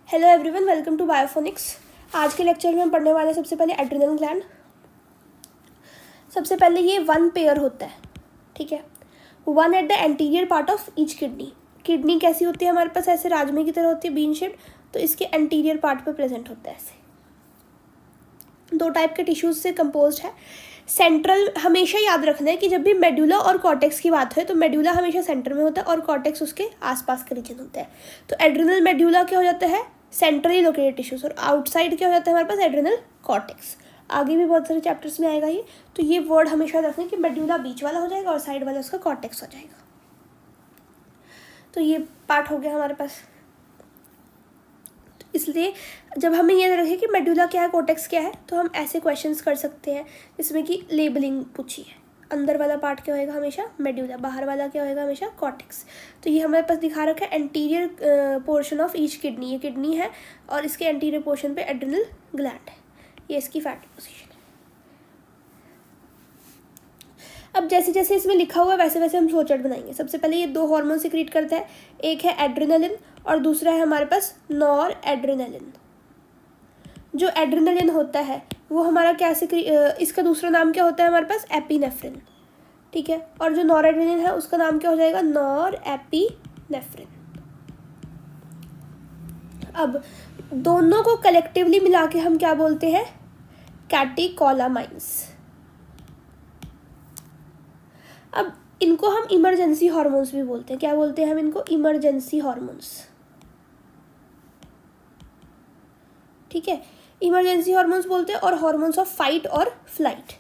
Hello everyone, welcome to Biophonics. आज के lecture में हम पढ़ने वाले हैं सबसे पहले एड्रिनल ग्लैंड। सबसे पहले ये वन पेयर होता है, ठीक है। One at the anterior part of each kidney. Kidney कैसी होती है हमारे पास, ऐसे राजमे की तरह होती है, बीन शेप्ड, तो इसके एंटीरियर पार्ट पे प्रेजेंट होता है। ऐसे दो टाइप के टिश्यूज से कंपोज्ड है। सेंट्रल हमेशा याद रखना है कि जब भी मेडुला और कॉर्टेक्स की बात है तो मेडुला हमेशा सेंटर में होता है और कॉर्टेक्स उसके आसपास का रीजन होता है। तो एड्रिनल मेडुला क्या हो जाता है, सेंट्रली लोकेटेड टिश्यूज, और आउटसाइड क्या हो जाता है हमारे पास, एड्रिनल कॉर्टेक्स। आगे भी बहुत सारे चैप्टर्स में आएगा ये, तो ये वर्ड हमेशा याद रखना कि मेडुला बीच वाला हो जाएगा और साइड वाला उसका कॉर्टेक्स हो जाएगा। तो ये पार्ट हो गया हमारे पास। इसलिए जब हमें ये रखे कि मेडुला क्या है, कॉर्टेक्स क्या है, तो हम ऐसे क्वेश्चंस कर सकते हैं जिसमें कि लेबलिंग पूछी है। अंदर वाला पार्ट क्या होएगा हमेशा मेडुला, बाहर वाला क्या होएगा हमेशा कॉर्टेक्स। तो ये हमारे पास दिखा रखा है anterior portion of each kidney. ये किडनी है और इसके एंटीरियर पोर्शन पे एड्रिनल ग्लैंड है। ये इसकी फैटी पोजीशन है। अब जैसे जैसे इसमें लिखा हुआ है वैसे वैसे हम फ्लोचार्ट बनाएंगे। सबसे पहले ये दो हार्मोन सिक्रीट करता है, एक है एड्रिनलिन और दूसरा है हमारे पास नॉर एड्रिनलिन। जो एड्रिनलिन होता है वो हमारा क्या इसका दूसरा नाम क्या होता है हमारे पास, एपिनेफ्रिन, ठीक है। और जो नॉर एड्रिनलिन है उसका नाम क्या हो जाएगा, नॉर एपिनेफ्रिन। अब दोनों को कलेक्टिवली मिला के हम क्या बोलते हैं, कैटेकोलामाइंस। अब इनको हम इमरजेंसी हार्मोन्स भी बोलते हैं। क्या बोलते हैं हम इनको, इमरजेंसी हार्मोन्स, ठीक है। इमरजेंसी हार्मोन्स बोलते हैं, और हार्मोन्स ऑफ फाइट और फ्लाइट।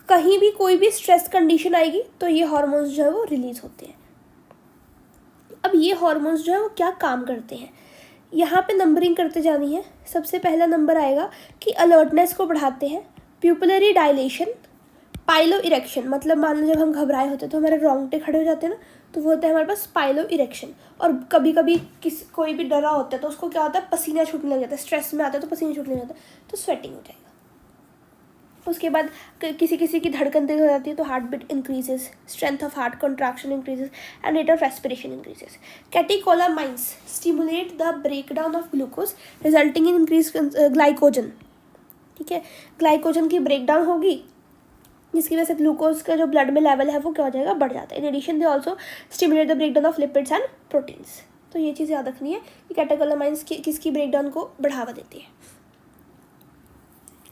कहीं भी कोई भी स्ट्रेस कंडीशन आएगी तो ये हार्मोन्स जो है वो रिलीज होते हैं। अब ये हार्मोन्स जो है वो क्या काम करते हैं, यहाँ पे नंबरिंग करते जानी है। सबसे पहला नंबर आएगा कि अलर्टनेस को बढ़ाते हैं, प्यूपिलरी डायलेशन, पाइलो इरेक्शन, मतलब मान लो जब हम घबराए होते हैं तो हमारे रोंगटे खड़े हो जाते हैं ना, तो वो होता है हमारे पास पाइलो इरेक्शन। और कभी कभी कोई भी डरा होता है तो उसको क्या होता है, पसीना छूटने लग जाता है, स्ट्रेस में आता है तो पसीना छूटने लग जाता है, तो स्वेटिंग हो जाएगा। उसके बाद किसी किसी की धड़कन तेज हो जाती है तो heart beat increases, strength of heart contraction increases and rate of respiration increases. Catecholamines stimulate the breakdown of glucose resulting in increase glycogen, ठीक है। ग्लाइकोजन की ब्रेकडाउन होगी जिसकी वजह से ग्लूकोज का जो ब्लड में लेवल है वो क्या हो जाएगा, बढ़ जाता है। In addition they also stimulate the breakdown of lipids and proteins. तो ये चीज़ याद रखनी है कि कैटेकोलामाइंस किसकी ब्रेकडाउन को बढ़ावा देती है।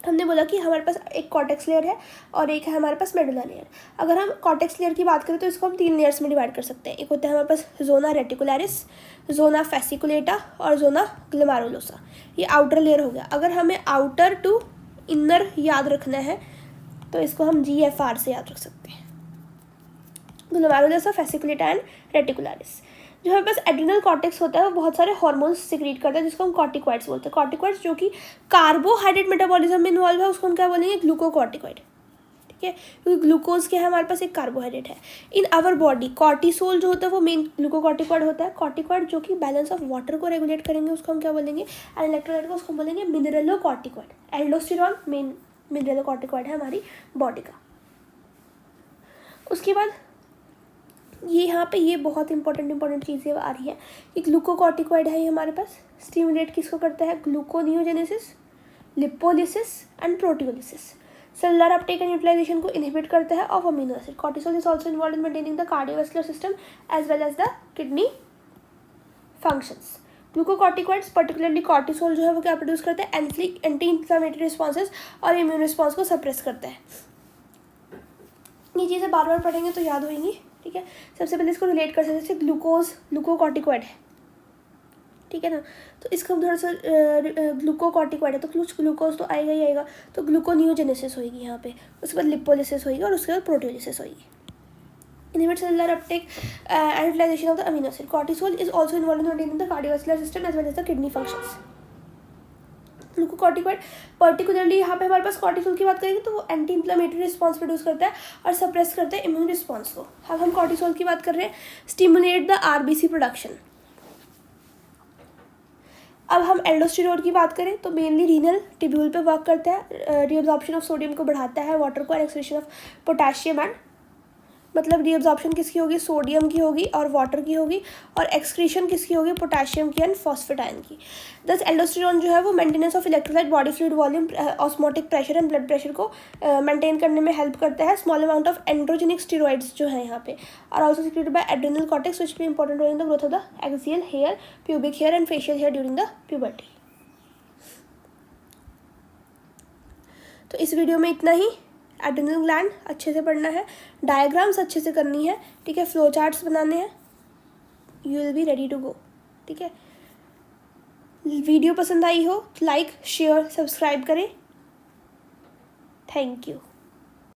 हमने बोला कि हमारे पास एक कॉर्टेक्स लेयर है और एक है हमारे पास मेडुला लेयर। अगर हम कॉर्टेक्स लेयर की बात करें तो इसको हम 3 लेयर्स में डिवाइड कर सकते हैं। एक होता है हमारे पास जोना रेटिकुलरिस, जोना फेसिकुलेटा और जोना ग्लोमेरुलोसा। ये आउटर लेयर हो गया। अगर हमें आउटर टू इनर याद रखना है तो इसको हम GFR से याद रख सकते हैं, ग्लोमेरुलोसा, फेसिकुलेटा एंड रेटिकुलरिस। जो हमारे पास एड्रिनल कॉर्टेक्स होता है वो बहुत सारे हार्मोन्स सिक्रीट करता है जिसको हम कॉर्टिकॉइड्स बोलते हैं। कॉर्टिकॉइड्स जो कि कार्बोहाइड्रेट मेटाबॉलिज्म में इन्वॉल्व है उसको हम क्या बोलेंगे, ग्लूकोकॉर्टिकॉइड, ठीक है। क्योंकि ग्लूकोज क्या है हमारे पास, एक कार्बोहाइड्रेट है। इन आवर बॉडी कॉर्टिसोल जो होता है वो मेन ग्लूकोकॉर्टिकॉइड होता है। कॉर्टिकॉइड जो कि बैलेंस ऑफ वाटर को रेगुलेट करेंगे उसको हम क्या बोलेंगे, एंड इलेक्ट्रोलाइट को उसको बोलेंगे मिनरलोकॉर्टिकॉइड। एल्डोस्टेरॉन मेन मिनरलोकॉर्टिकॉइड है हमारी बॉडी का। उसके बाद ये यहाँ पे ये बहुत इंपॉर्टेंट चीज़ें आ रही है कि ग्लूकोकॉर्टिकॉइड है ये हमारे पास, स्टिमुलेट किसको करता है, gluconeogenesis, lipolysis and proteolysis. Cellular uptake and utilization को इनहिबिट करता है of amino acid. Cortisol is also involve in maintaining the cardiovascular system as well as the kidney functions. Glucocorticoids particularly cortisol जो है वो क्या प्रोड्यूस करता है, anti inflammatory responses और इम्यून रिस्पॉन्स को सप्रेस करता है। ये चीज़ें बार बार पढ़ेंगे तो याद होंगी, ठीक है। सबसे पहले इसको रिलेट कर सकते हैं, ग्लूकोज ग्लूकोकॉर्टिकॉइड है, ठीक है ना। तो इसका थोड़ा सा ग्लूकोकॉर्टिकॉइड है तो ग्लूकोज तो आएगा ही आएगा, तो ग्लूकोनियोजेनेसिस होगी यहाँ पे। उसके बाद लिपोलिसिस होगी और उसके बाद प्रोटियोलिसिस होगी। Inhibit cellular uptake and utilization of the amino acid. Cortisol is also involved in maintaining the cardiovascular system as well as the kidney functions. Glucocorticoid particularly यहाँ पे हमारे पास कॉर्टिसोल की बात करेंगे तो वो एंटी इंफ्लेमेटरी रिस्पॉन्स प्रोड्यूस करता है और सप्रेस करता है इम्यून रिस्पॉन्स को। अब हम कॉर्टिसोल की बात कर रहे हैं, स्टिमुलेट द RBC प्रोडक्शन। अब हम एल्डोस्टेरोन की बात करें तो मेनली रीनल टिब्यूल पे वर्क करता है, रीअब्जॉर्प्शन ऑफ सोडियम को बढ़ाता है, वाटर को, एक्सक्रीशन ऑफ पोटेशियम एंड मतलब रीअब्जॉर्प्शन किसकी होगी, सोडियम की होगी और वाटर की होगी, और एक्सक्रीशन किसकी होगी, पोटेशियम की एंड फॉस्फेटाइन की। दस एल्डोस्टेरोन जो है वो maintenance of electrolyte, body fluid volume, osmotic pressure and blood pressure को मेंटेन करने में हेल्प करता है। Small amount of androgenic steroids जो है यहाँ पे are also secreted by adrenal cortex which play important role in the growth of the axial hair, pubic hair and facial hair during the puberty. तो इस video में इतना ही। Adrenal gland अच्छे से पढ़ना है, डायग्राम्स अच्छे से करनी है, ठीक है, फ्लो चार्ट्स बनाने हैं, you will be ready to go. ठीक है, वीडियो पसंद आई हो तो लाइक शेयर सब्सक्राइब करें। Thank you.